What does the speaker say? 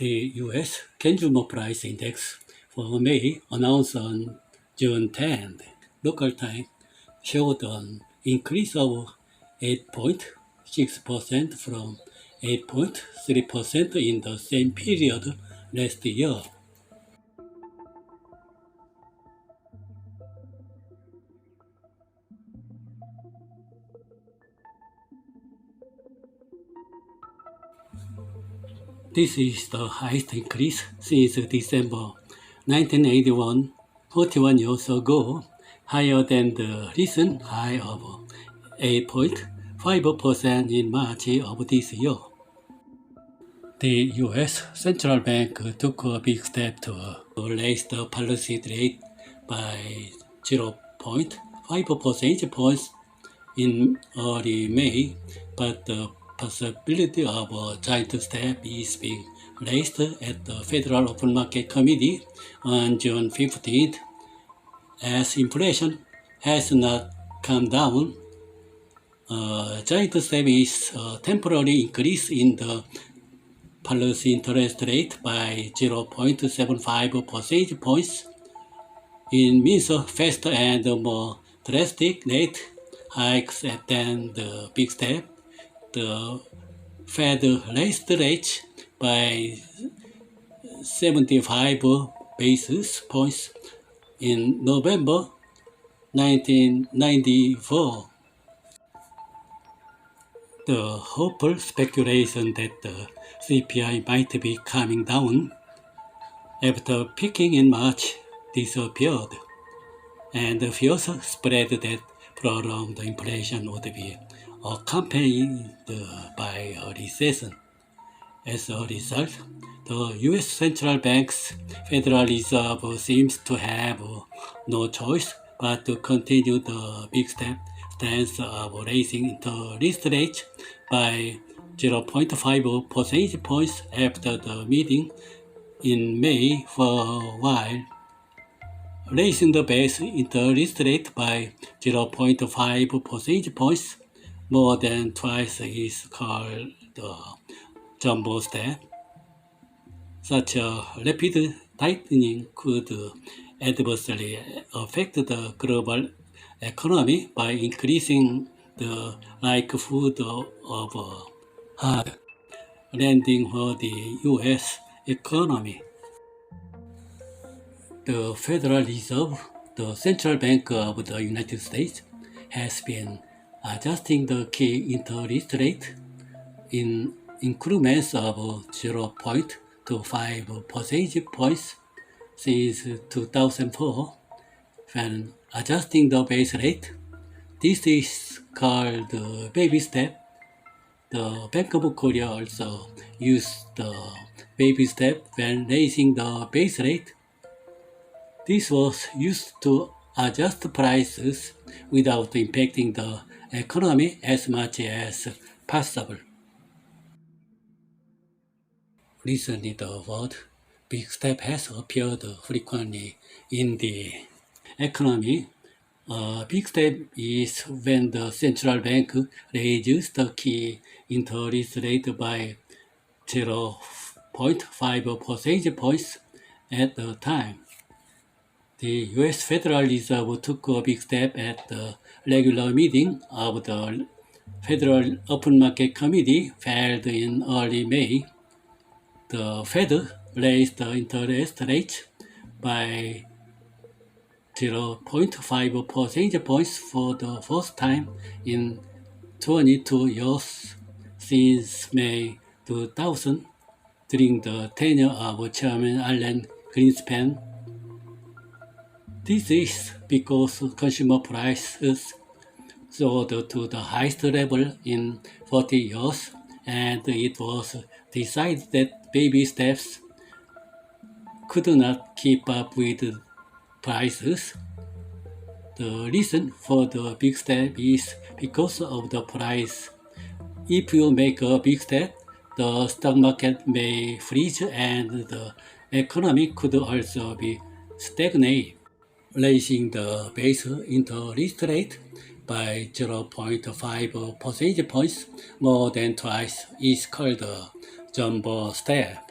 The U.S. Consumer Price Index for May announced on June 10, local time, showed an increase of 8.6% from 8.3% in the same period last year. This is the highest increase since December 1981, 41 years ago, higher than the recent high of 8.5% in March of this year. The U.S. Central Bank took a big step to raise the policy rate by 0.5 percentage points in early May, but the possibility of a giant step is being raised at the Federal Open Market Committee on June 15th. As inflation has not come down, a giant step is a temporary increase in the policy interest rate by 0.75 percentage points. It means a faster and more drastic rate hikes than the big step. The Fed raised rates by 75 basis points in November 1994. The hopeful speculation that the CPI might be coming down after peaking in March disappeared, and fears spread that prolonged inflation would be accompanied by a recession. As a result, the U.S. Central Bank's Federal Reserve seems to have no choice but to continue the big step stance of raising interest rates by 0.5 percentage points after the meeting in May for a while. Raising the base interest rate by 0.5 percentage points more than twice is called the jumbo step. Such a rapid tightening could adversely affect the global economy by increasing the likelihood of a hard landing for the U.S. economy. The Federal Reserve, the central bank of the United States, has been adjusting the key interest rate in increments of 0.25 percentage points since 2004. When adjusting the base rate, this is called the baby step. The Bank of Korea also used the baby step when raising the base rate. This was used to adjust prices without impacting the economy as much as possible. Recently, the word big step has appeared frequently in the economy. A big step is when the central bank raises the key interest rate by 0.5 percentage points at a time. The U.S. Federal Reserve took a big step at the regular meeting of the Federal Open Market Committee held in early May. The Fed raised the interest rate by 0.5 percentage points for the first time in 22 years since May 2000 during the tenure of Chairman Alan Greenspan. This is because consumer prices soared to the highest level in 40 years, and it was decided that baby steps could not keep up with prices. The reason for the big step is because of the price. If you make a big step, the stock market may freeze and the economy could also be stagnant. Raising the base interest rate by 0.5 percentage points more than twice is called a jumbo step.